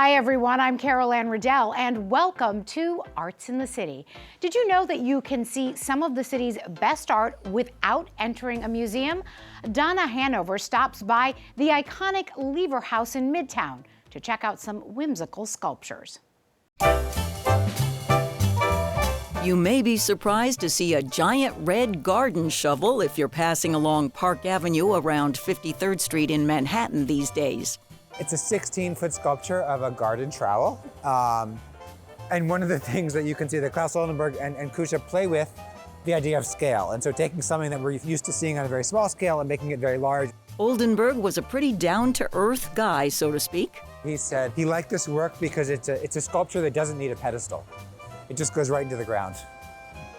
Hi everyone, I'm Anne Riddell and welcome to Arts in the City. Did you know that you can see some of the city's best art without entering a museum? Donna Hanover stops by the iconic Lever House in Midtown to check out some whimsical sculptures. You may be surprised to see a giant red garden shovel if you're passing along Park Avenue around 53rd Street in Manhattan these days. It's a 16-foot sculpture of a garden trowel. And one of the things that you can see that Klaus Oldenburg and Kusha play with, the idea of scale. And so taking something that we're used to seeing on a very small scale and making it very large. Oldenburg was a pretty down-to-earth guy, so to speak. He said he liked this work because it's a sculpture that doesn't need a pedestal. It just goes right into the ground.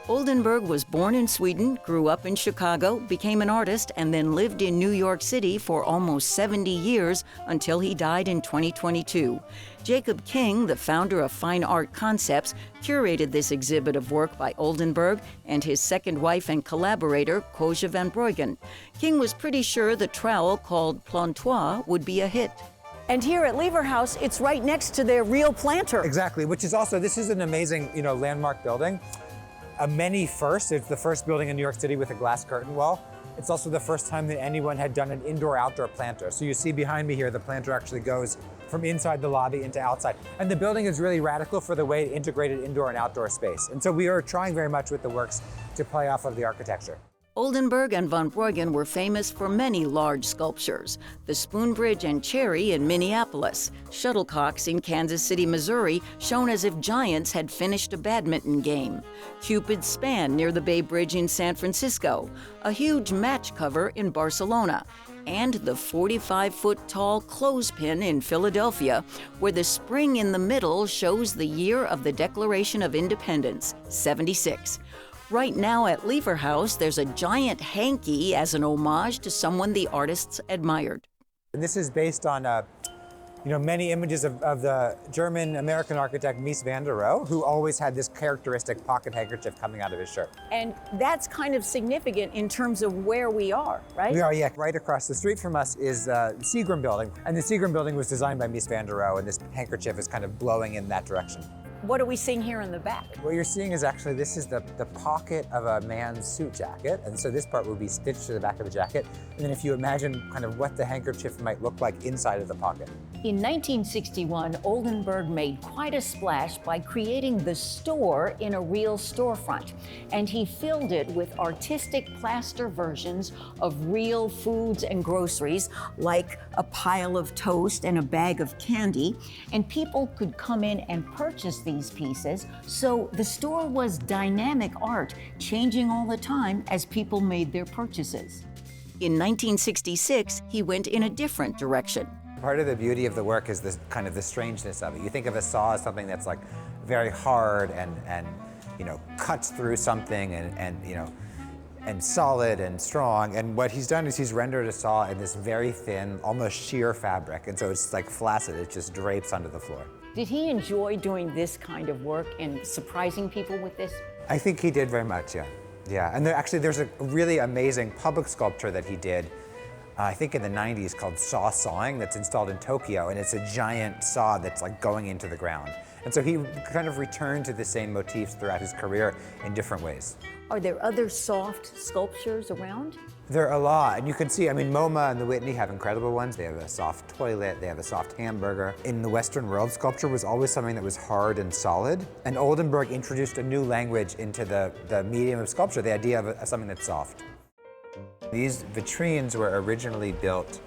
Oldenburg was born in Sweden, grew up in Chicago, became an artist, and then lived in New York City for almost 70 years until he died in 2022. Jacob King, the founder of Fine Art Concepts, curated this exhibit of work by Oldenburg and his second wife and collaborator, Koja van Bruggen. King was pretty sure the trowel called Plantois would be a hit. And here at Lever House, it's right next to their real planter. Exactly, which is also, this is an amazing, landmark building. A many first. It's the first building in New York City with a glass curtain wall. It's also the first time that anyone had done an indoor-outdoor planter. So you see behind me here, the planter actually goes from inside the lobby into outside. And the building is really radical for the way it integrated indoor and outdoor space. And so we are trying very much with the works to play off of the architecture. Oldenburg and van Bruggen were famous for many large sculptures. The Spoon Bridge and Cherry in Minneapolis, shuttlecocks in Kansas City, Missouri, shown as if giants had finished a badminton game, Cupid's Span near the Bay Bridge in San Francisco, a huge match cover in Barcelona, and the 45-foot-tall clothespin in Philadelphia, where the spring in the middle shows the year of the Declaration of Independence, 76. Right now at Lever House, there's a giant hanky as an homage to someone the artists admired. And this is based on, many images of the German-American architect Mies van der Rohe, who always had this characteristic pocket handkerchief coming out of his shirt. And that's kind of significant in terms of where we are, right? We are, yeah. Right across the street from us is the SEGM building. And the SEGM building was designed by Mies van der Rohe, and this handkerchief is kind of blowing in that direction. What are we seeing here in the back? What you're seeing is actually, this is the pocket of a man's suit jacket. And so this part will be stitched to the back of the jacket. And then if you imagine kind of what the handkerchief might look like inside of the pocket. In 1961, Oldenburg made quite a splash by creating the store in a real storefront. And he filled it with artistic plaster versions of real foods and groceries, like a pile of toast and a bag of candy. And people could come in and purchase these pieces. So the store was dynamic art, changing all the time as people made their purchases. In 1966, he went in a different direction. Part of the beauty of the work is this kind of the strangeness of it. You think of a saw as something that's like very hard and cuts through something and solid and strong. And what he's done is he's rendered a saw in this very thin, almost sheer fabric. And so it's like flaccid, it just drapes onto the floor. Did he enjoy doing this kind of work and surprising people with this? I think he did very much, yeah. Yeah, and there's a really amazing public sculpture that he did, I think in the 90s, called Saw Sawing, that's installed in Tokyo, and it's a giant saw that's like going into the ground. And so he kind of returned to the same motifs throughout his career in different ways. Are there other soft sculptures around? There are a lot, and you can see, MoMA and the Whitney have incredible ones. They have a soft toilet, they have a soft hamburger. In the Western world, sculpture was always something that was hard and solid, and Oldenburg introduced a new language into the medium of sculpture, the idea of something that's soft. These vitrines were originally built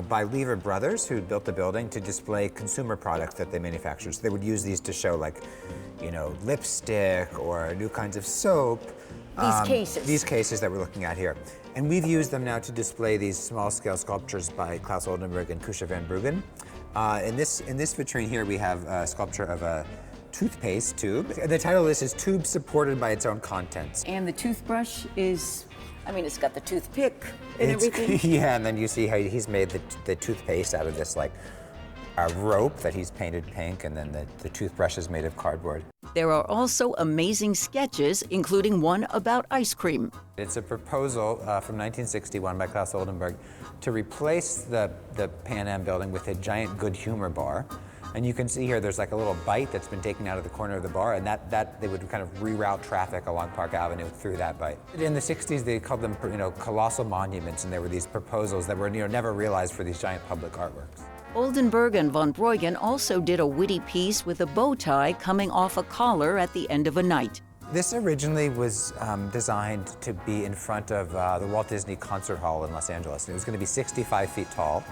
by Lever brothers, who built the building to display consumer products that they manufactured. So they would use these to show lipstick or new kinds of soap. These cases. These cases that we're looking at here. And we've used them now to display these small-scale sculptures by Klaus Oldenburg and Koja van Bruggen. In this vitrine here, we have a sculpture of a toothpaste tube. The title of this is Tube Supported by Its Own Contents. And the toothbrush is, it's got the toothpick and everything. Yeah, and then you see how he's made the toothpaste out of this a rope that he's painted pink, and then the toothbrush is made of cardboard. There are also amazing sketches, including one about ice cream. It's a proposal from 1961 by Klaus Oldenburg to replace the Pan Am building with a giant Good Humor bar. And you can see here there's like a little bite that's been taken out of the corner of the bar, and that they would kind of reroute traffic along Park Avenue through that bite. In the 60s, they called them, colossal monuments, and there were these proposals that were, never realized for these giant public artworks. Oldenburg and von Breuggen also did a witty piece with a bow tie coming off a collar at the end of a night. This originally was designed to be in front of the Walt Disney Concert Hall in Los Angeles. It was going to be 65 feet tall.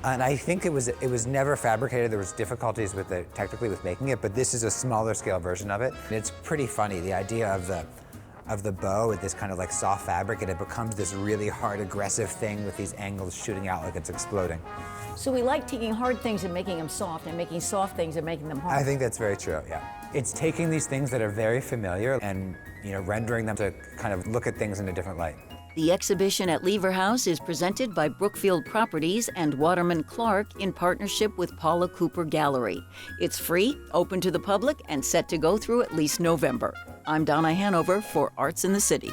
And I think it was never fabricated. There was difficulties with technically with making it, but this is a smaller scale version of it. It's pretty funny, the idea of the bow with this kind of like soft fabric, and it becomes this really hard, aggressive thing with these angles shooting out like it's exploding. So we like taking hard things and making them soft, and making soft things and making them hard. I think that's very true, yeah. It's taking these things that are very familiar and rendering them to kind of look at things in a different light. The exhibition at Lever House is presented by Brookfield Properties and Waterman Clark in partnership with Paula Cooper Gallery. It's free, open to the public, and set to go through at least November. I'm Donna Hanover for Arts in the City.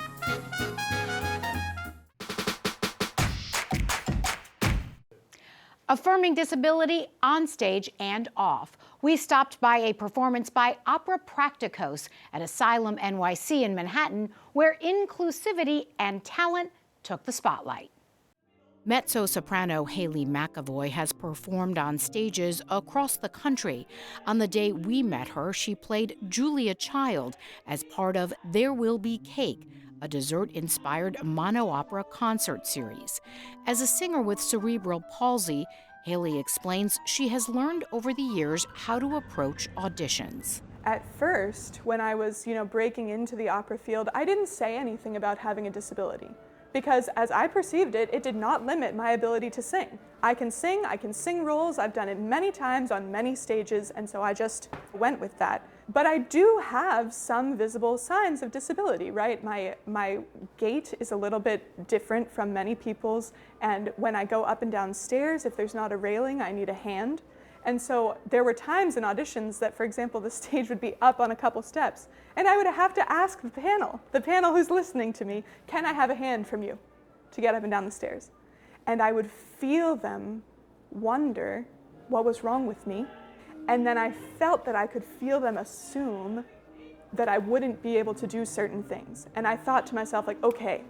Affirming disability on stage and off. We stopped by a performance by Opera Praktikos at Asylum NYC in Manhattan, where inclusivity and talent took the spotlight. Mezzo-soprano Haley McAvoy has performed on stages across the country. On the day we met her, she played Julia Child as part of There Will Be Cake, a dessert-inspired mono-opera concert series. As a singer with cerebral palsy, Haley explains she has learned over the years how to approach auditions. At first, when I was, breaking into the opera field, I didn't say anything about having a disability, because as I perceived it, it did not limit my ability to sing. I can sing roles, I've done it many times on many stages, and so I just went with that. But I do have some visible signs of disability, right? My gait is a little bit different from many people's, and when I go up and down stairs, if there's not a railing, I need a hand. And so there were times in auditions that, for example, the stage would be up on a couple steps, and I would have to ask the panel who's listening to me, can I have a hand from you to get up and down the stairs? And I would feel them wonder what was wrong with me. And then I felt that I could feel them assume that I wouldn't be able to do certain things. And I thought to myself, like, okay,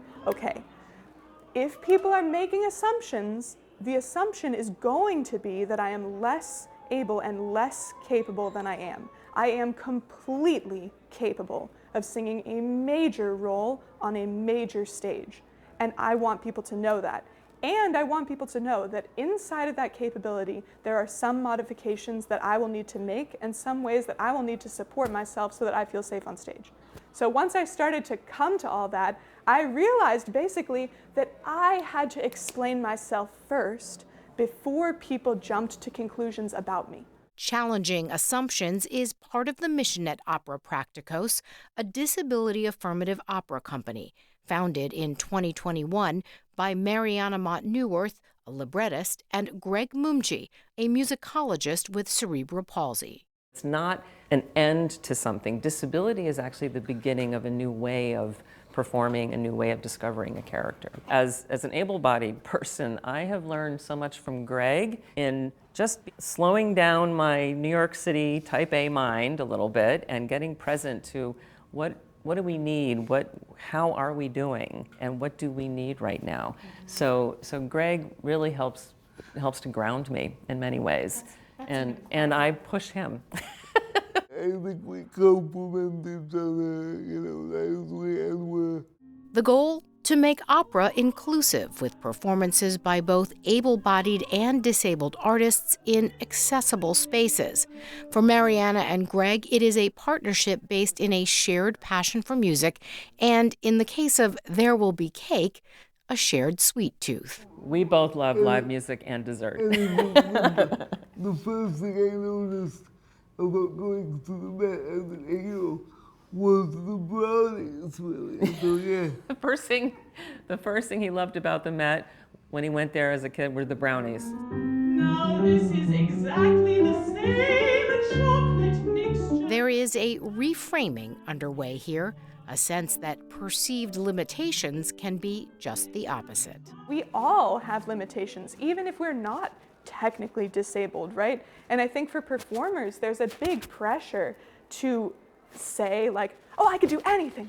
if people are making assumptions, the assumption is going to be that I am less able and less capable than I am. I am completely capable of singing a major role on a major stage. And I want people to know that. And I want people to know that inside of that capability, there are some modifications that I will need to make and some ways that I will need to support myself so that I feel safe on stage. So once I started to come to all that, I realized basically that I had to explain myself first before people jumped to conclusions about me. Challenging assumptions is part of the mission at Opera Praktikos, a disability affirmative opera company, founded in 2021 by Mariana Mott-Neuwirth, a librettist, and Greg Mumji, a musicologist with cerebral palsy. It's not an end to something. Disability is actually the beginning of a new way of performing, a new way of discovering a character. As an able-bodied person, I have learned so much from Greg in just slowing down my New York City type A mind a little bit and getting present to what do we need, how are we doing, and what do we need right now? So Greg really helps to ground me in many ways, and I push him. I think we complement each other, nicely, and we're... The goal? To make opera inclusive with performances by both able-bodied and disabled artists in accessible spaces. For Mariana and Greg, it is a partnership based in a shared passion for music, and in the case of There Will Be Cake, a shared sweet tooth. We both love live music and dessert. The first thing I noticed about going to the Met as an AO was the brownies, really. So, yeah. The first thing he loved about the Met when he went there as a kid were the brownies. Now this is exactly the same chocolate mixture. There is a reframing underway here, a sense that perceived limitations can be just the opposite. We all have limitations, even if we're not technically disabled, right? And I think for performers, there's a big pressure to say like, oh, I can do anything,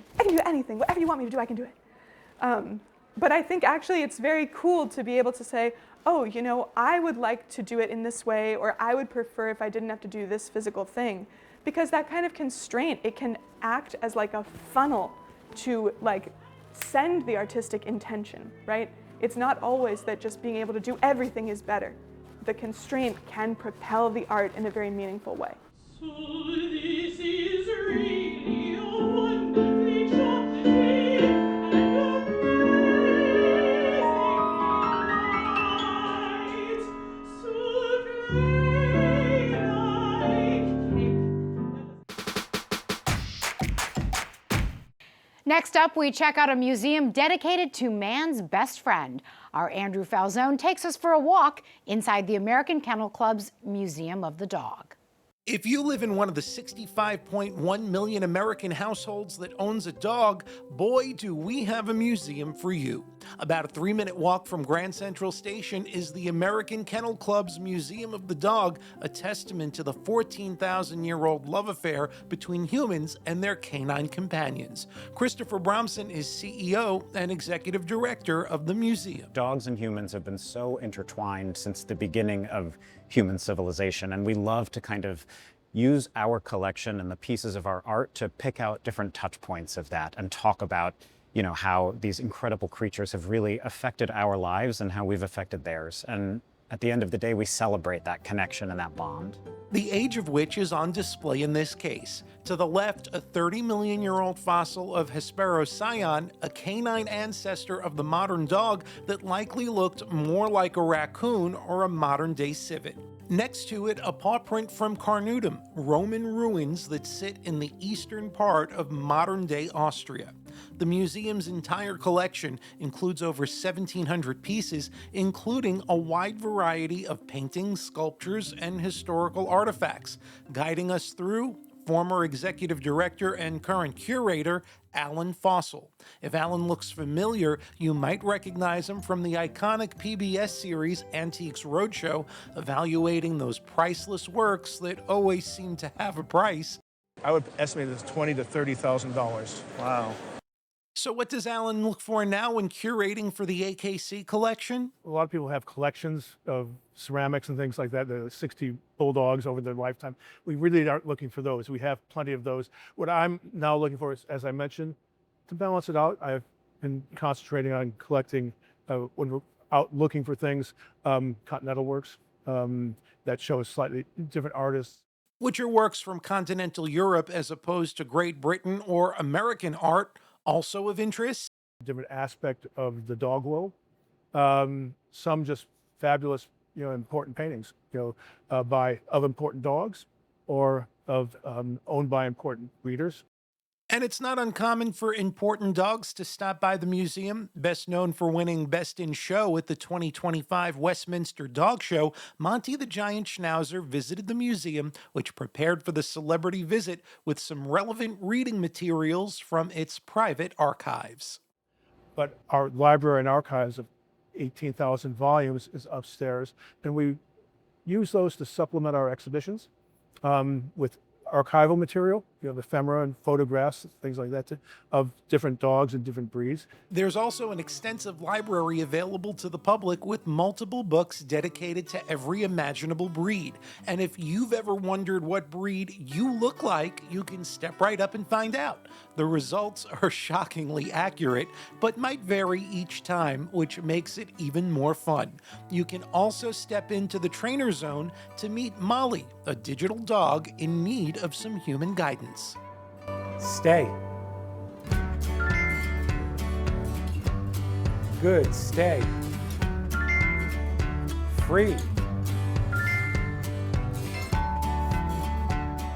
whatever you want me to do, I can do it. But I think actually it's very cool to be able to say, oh, you know, I would like to do it in this way, or I would prefer if I didn't have to do this physical thing. Because that kind of constraint, it can act as like a funnel to like send the artistic intention, right? It's not always that just being able to do everything is better. The constraint can propel the art in a very meaningful way. So this is really a wonderfully chocolatey and amazing night. Souffle-like cake. Next up, we check out a museum dedicated to man's best friend. Our Andrew Falzone takes us for a walk inside the American Kennel Club's Museum of the Dog. If you live in one of the 65.1 million American households that owns a dog, boy, do we have a museum for you. About a 3-minute walk from Grand Central Station is the American Kennel Club's Museum of the Dog, a testament to the 14,000-year-old love affair between humans and their canine companions. Christopher Bromson is CEO and executive director of the museum. Dogs and humans have been so intertwined since the beginning of human civilization, and we love to kind of use our collection and the pieces of our art to pick out different touch points of that and talk about, you know, how these incredible creatures have really affected our lives and how we've affected theirs. And at the end of the day, we celebrate that connection and that bond. The age of which is on display in this case. To the left, a 30-million-year-old fossil of Hesperocyon, a canine ancestor of the modern dog that likely looked more like a raccoon or a modern-day civet. Next to it, a paw print from Carnuntum, Roman ruins that sit in the eastern part of modern-day Austria. The museum's entire collection includes over 1,700 pieces, including a wide variety of paintings, sculptures, and historical artifacts. Guiding us through, former executive director and current curator, Alan Fossel. If Alan looks familiar, you might recognize him from the iconic PBS series Antiques Roadshow, evaluating those priceless works that always seem to have a price. I would estimate this $20,000 to $30,000. Wow. So what does Alan look for now when curating for the AKC collection? A lot of people have collections of ceramics and things like that, the 60 bulldogs over their lifetime. We really aren't looking for those. We have plenty of those. What I'm now looking for is, as I mentioned, to balance it out, I've been concentrating on collecting, when we're out looking for things, continental works that show slightly different artists. Which are works from continental Europe as opposed to Great Britain or American art, also of interest? Different aspect of the dog world. Some just fabulous, important paintings, of important dogs or of owned by important breeders. And it's not uncommon for important dogs to stop by the museum. Best known for winning Best in Show at the 2025 Westminster Dog Show, Monty the Giant Schnauzer visited the museum, which prepared for the celebrity visit with some relevant reading materials from its private archives. But our library and archives of 18,000 volumes is upstairs, and we use those to supplement our exhibitions with archival material, the ephemera and photographs, things like that, of different dogs and different breeds. There's also an extensive library available to the public with multiple books dedicated to every imaginable breed. And if you've ever wondered what breed you look like, you can step right up and find out. The results are shockingly accurate, but might vary each time, which makes it even more fun. You can also step into the trainer zone to meet Molly, a digital dog in need of some human guidance. Stay. Good, stay. Free.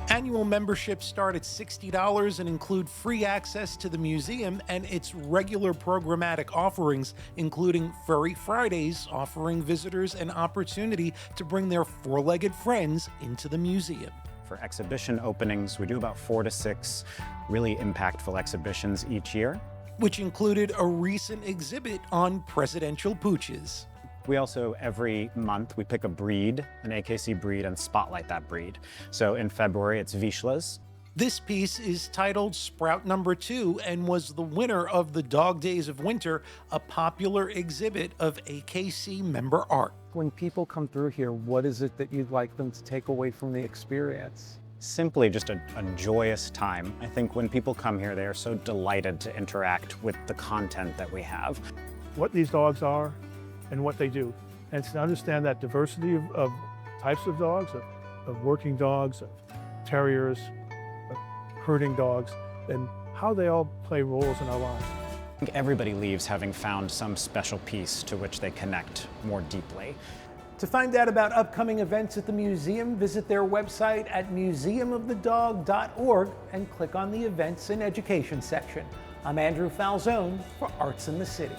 Annual memberships start at $60 and include free access to the museum and its regular programmatic offerings, including Furry Fridays, offering visitors an opportunity to bring their four-legged friends into the museum. For exhibition openings, we do about 4 to 6 really impactful exhibitions each year. Which included a recent exhibit on presidential pooches. We also, every month, we pick a breed, an AKC breed, and spotlight that breed. So in February, it's Vizslas. This piece is titled Sprout Number 2 and was the winner of the Dog Days of Winter, a popular exhibit of AKC member art. When people come through here, what is it that you'd like them to take away from the experience? Simply just a joyous time. I think when people come here, they are so delighted to interact with the content that we have. What these dogs are and what they do. And to understand that diversity of types of dogs, of working dogs, of terriers, of herding dogs, and how they all play roles in our lives. I think everybody leaves having found some special piece to which they connect more deeply. To find out about upcoming events at the museum, visit their website at museumofthedog.org and click on the Events and Education section. I'm Andrew Falzone for Arts in the City.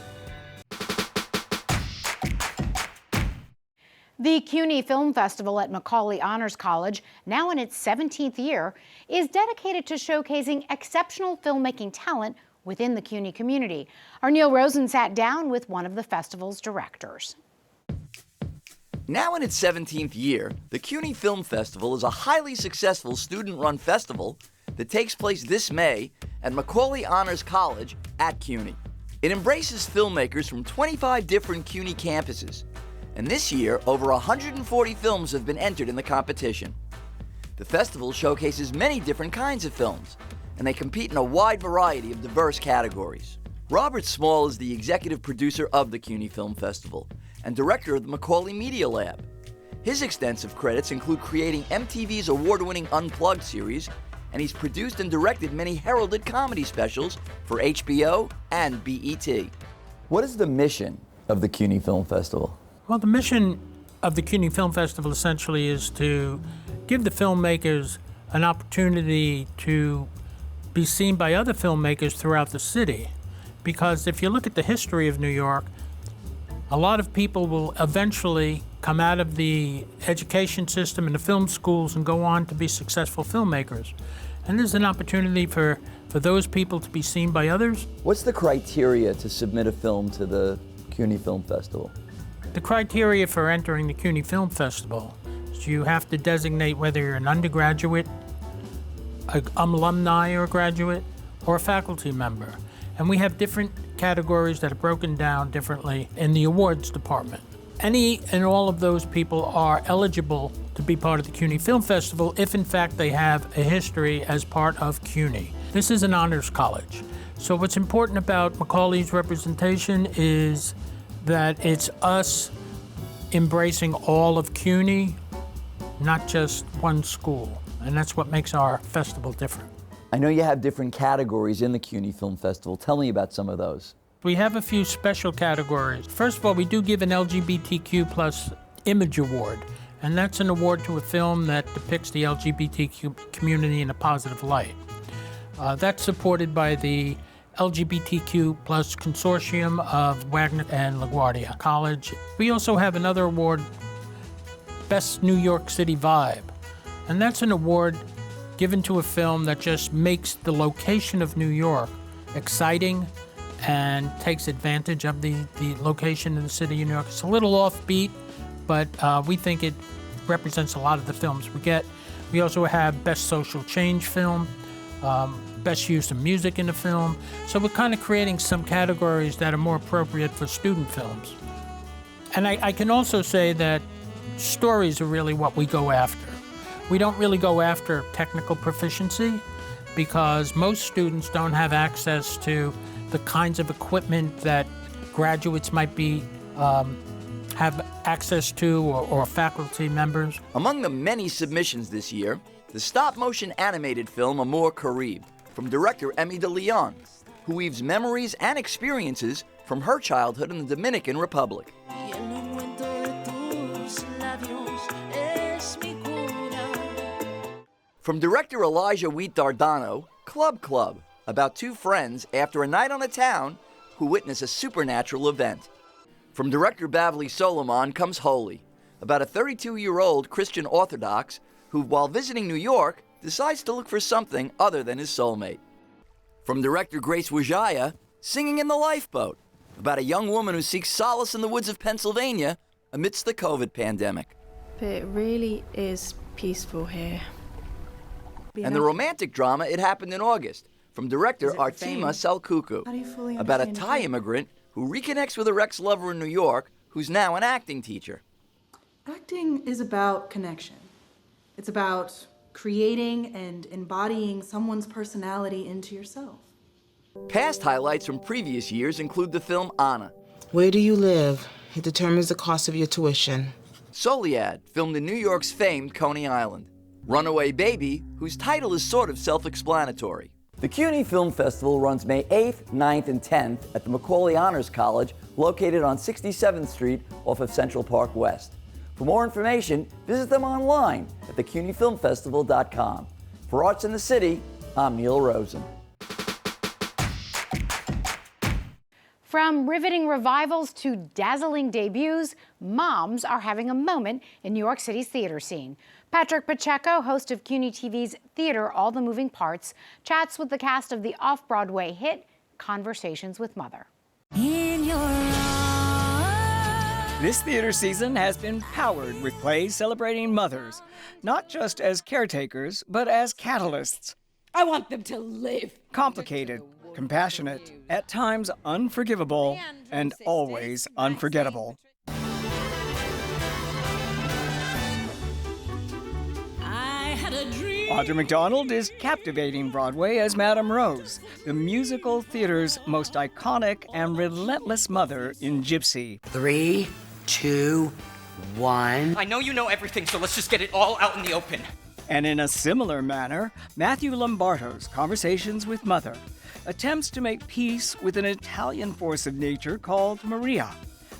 The CUNY Film Festival at Macaulay Honors College, now in its 17th year, is dedicated to showcasing exceptional filmmaking talent within the CUNY community. Our Neil Rosen sat down with one of the festival's directors. Now in its 17th year, the CUNY Film Festival is a highly successful student-run festival that takes place this May at Macaulay Honors College at CUNY. It embraces filmmakers from 25 different CUNY campuses, and this year, over 140 films have been entered in the competition. The festival showcases many different kinds of films, and they compete in a wide variety of diverse categories. Robert Small is the executive producer of the CUNY Film Festival and director of the Macaulay Media Lab. His extensive credits include creating MTV's award-winning Unplugged series, and he's produced and directed many heralded comedy specials for HBO and BET. What is the mission of the CUNY Film Festival? Well, the mission of the CUNY Film Festival essentially is to give the filmmakers an opportunity to be seen by other filmmakers throughout the city. Because if you look at the history of New York, a lot of people will eventually come out of the education system and the film schools and go on to be successful filmmakers. And there's an opportunity for those people to be seen by others. What's the criteria to submit a film to the CUNY Film Festival? The criteria for entering the CUNY Film Festival is you have to designate whether you're an undergraduate, an alumni or graduate, or a faculty member. And we have different categories that are broken down differently in the awards department. Any and all of those people are eligible to be part of the CUNY Film Festival if in fact they have a history as part of CUNY. This is an honors college. So what's important about Macaulay's representation is that it's us embracing all of CUNY, not just one school. And that's what makes our festival different. I know you have different categories in the CUNY Film Festival. Tell me about some of those. We have a few special categories. First of all, we do give an LGBTQ plus image award, and that's an award to a film that depicts the LGBTQ community in a positive light. That's supported by the LGBTQ plus consortium of Wagner and LaGuardia College. We also have another award, Best New York City Vibe, and that's an award given to a film that just makes the location of New York exciting and takes advantage of the location in the city of New York. It's a little offbeat, but we think it represents a lot of the films we get. We also have Best Social Change Film, Best Use of Music in the Film. So we're kind of creating some categories that are more appropriate for student films. And I can also say that stories are really what we go after. We don't really go after technical proficiency because most students don't have access to the kinds of equipment that graduates might be have access to or faculty members. Among the many submissions this year, the stop-motion animated film Amor Carib from director Emmy de Leon, who weaves memories and experiences from her childhood in the Dominican Republic. From director Elijah Wheat Dardano, Club, about two friends after a night on a town who witness a supernatural event. From director Bavli Solomon comes Holy, about a 32-year-old Christian Orthodox who, while visiting New York, decides to look for something other than his soulmate. From director Grace Wijaya, Singing in the Lifeboat, about a young woman who seeks solace in the woods of Pennsylvania amidst the COVID pandemic. But it really is peaceful here. And the romantic drama It Happened in August, from director Artima Selkuku, about a Thai immigrant who reconnects with her ex-lover in New York, who's now an acting teacher. Acting is about connection. It's about creating and embodying someone's personality into yourself. Past highlights from previous years include the film Anna. Where do you live? It determines the cost of your tuition. Soliad, filmed in New York's famed Coney Island. Runaway Baby, whose title is sort of self-explanatory. The CUNY Film Festival runs May 8th, 9th, and 10th at the Macaulay Honors College, located on 67th Street off of Central Park West. For more information, visit them online at thecunyfilmfestival.com. For Arts in the City, I'm Neil Rosen. From riveting revivals to dazzling debuts, moms are having a moment in New York City's theater scene. Patrick Pacheco, host of CUNY TV's Theater All the Moving Parts, chats with the cast of the off-Broadway hit Conversations with Mother. In your This theater season has been powered with plays celebrating mothers, not just as caretakers, but as catalysts. I want them to live. Complicated, compassionate, at times unforgivable, and always unforgettable. Audra McDonald is captivating Broadway as Madame Rose, the musical theater's most iconic and relentless mother in Gypsy. 3, 2, 1. I know you know everything, so let's just get it all out in the open. And in a similar manner, Matthew Lombardo's Conversations with Mother attempts to make peace with an Italian force of nature called Maria,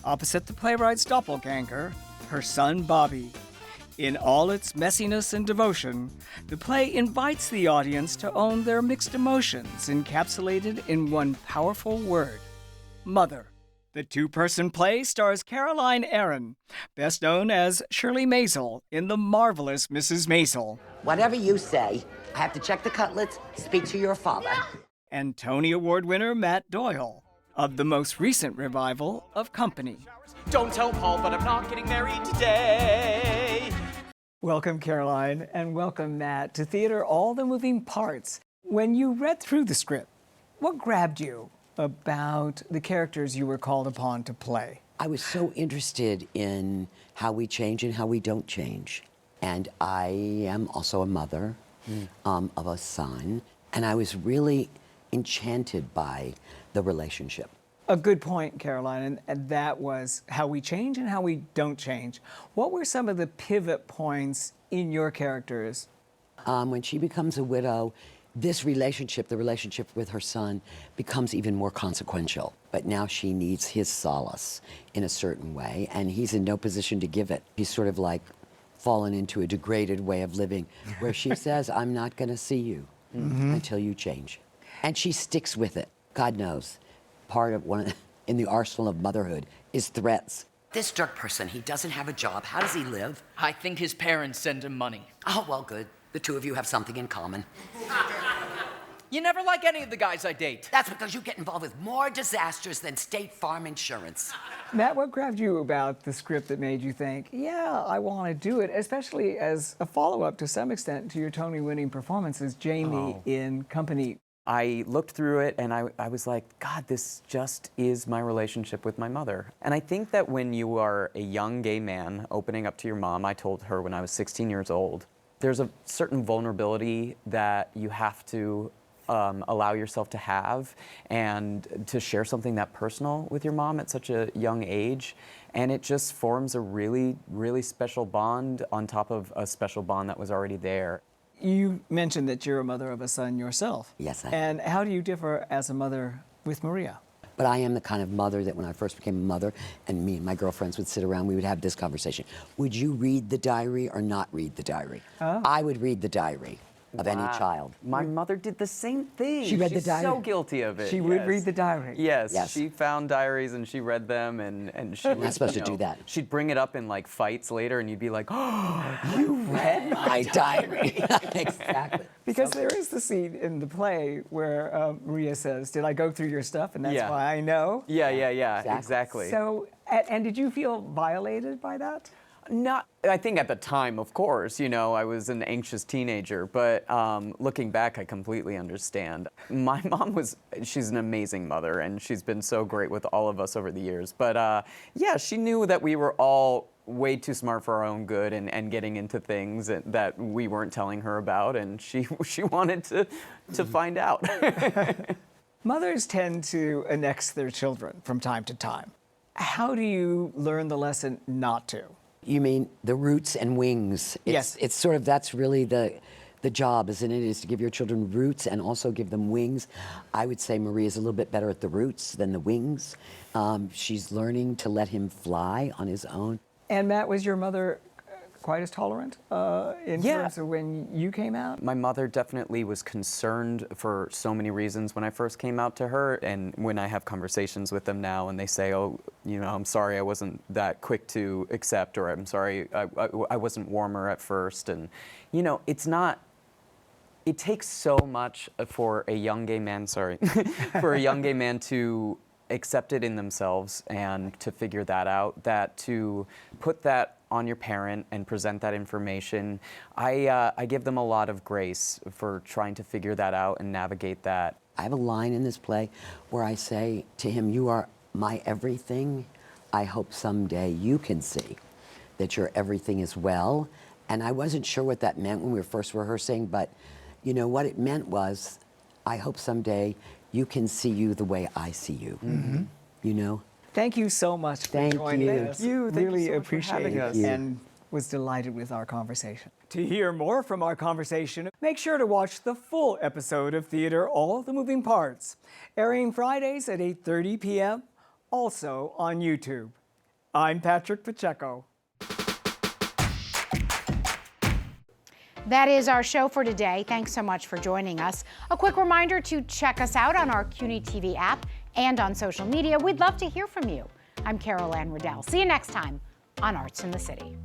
opposite the playwright's doppelganger, her son Bobby. In all its messiness and devotion, the play invites the audience to own their mixed emotions encapsulated in one powerful word: mother. The two-person play stars Caroline Aaron, best known as Shirley Maisel in The Marvelous Mrs. Maisel. Whatever you say, I have to check the cutlets, speak to your father. And Tony Award winner Matt Doyle of the most recent revival of Company. Don't tell Paul, but I'm not getting married today. Welcome, Caroline, and welcome, Matt, to Theater All the Moving Parts. When you read through the script, what grabbed you about the characters you were called upon to play? I was so interested in how we change and how we don't change. And I am also a mother of a son, and I was really enchanted by the relationship. A good point, Caroline, and that was how we change and how we don't change. What were some of the pivot points in your characters? When she becomes a widow, this relationship, the relationship with her son, becomes even more consequential. But now she needs his solace in a certain way, and he's in no position to give it. He's sort of like fallen into a degraded way of living, where she says, I'm not going to see you until you change. And she sticks with it. God knows. Part of in the arsenal of motherhood is threats. This drug person, he doesn't have a job. How does he live? I think his parents send him money. Oh, well, good. The two of you have something in common. You never like any of the guys I date. That's because you get involved with more disasters than State Farm Insurance. Matt, what grabbed you about the script that made you think, yeah, I want to do it, especially as a follow-up to some extent to your Tony-winning performance as Jamie in Company? I looked through it and I was like, God, this just is my relationship with my mother. And I think that when you are a young gay man opening up to your mom, I told her when I was 16 years old, there's a certain vulnerability that you have to allow yourself to have and to share something that personal with your mom at such a young age. And it just forms a really, really special bond on top of a special bond that was already there. You mentioned that you're a mother of a son yourself. Yes, I am. And how do you differ as a mother with Maria? But I am the kind of mother that when I first became a mother and me and my girlfriends would sit around, we would have this conversation. Would you read the diary or not read the diary? Oh. I would read the diary. of any child. My mother did the same thing. She read the She's diary. so guilty of it. She would read the diary. Yes, Yes. she found diaries and she read them and she You're not would, supposed you to do know, that. She'd bring it up in like fights later and you'd be like, oh, you read my diary. Exactly. Because there is the scene in the play where Maria says, "Did I go through your stuff, and that's Yeah. why I know?" Yeah, exactly. So, and did you feel violated by that? Not, I think at the time, of course, you know, I was an anxious teenager, but looking back, I completely understand. My mom she's an amazing mother, and she's been so great with all of us over the years. But yeah, she knew that we were all way too smart for our own good and getting into things that we weren't telling her about, and she wanted to find out. Mothers tend to annex their children from time to time. How do you learn the lesson not to? You mean the roots and wings? Yes. It's sort of, that's really the job, isn't it? Is to give your children roots and also give them wings. I would say Maria's a little bit better at the roots than the wings. She's learning to let him fly on his own. And Matt, was your mother quite as tolerant in terms of when you came out? My mother definitely was concerned for so many reasons when I first came out to her, and when I have conversations with them now and they say, oh, you know, I'm sorry I wasn't that quick to accept, or I'm sorry I wasn't warmer at first, and you know, it's not, it takes so much for a young gay man, for a young gay man to accept it in themselves and to figure that out, that to put that on your parent and present that information, I give them a lot of grace for trying to figure that out and navigate that. I have a line in this play where I say to him, "You are my everything. I hope someday you can see that your everything as well." And I wasn't sure what that meant when we were first rehearsing, but you know, what it meant was, I hope someday you can see you the way I see you. Mm-hmm. You know? Thank you so much for joining us. Thank you Really so much for appreciate having it us. and was delighted with our conversation. To hear more from our conversation, make sure to watch the full episode of Theater All the Moving Parts, airing Fridays at 8:30 p.m., also on YouTube. I'm Patrick Pacheco. That is our show for today. Thanks so much for joining us. A quick reminder to check us out on our CUNY TV app and on social media. We'd love to hear from you. I'm Anne Riddell. See you next time on Arts in the City.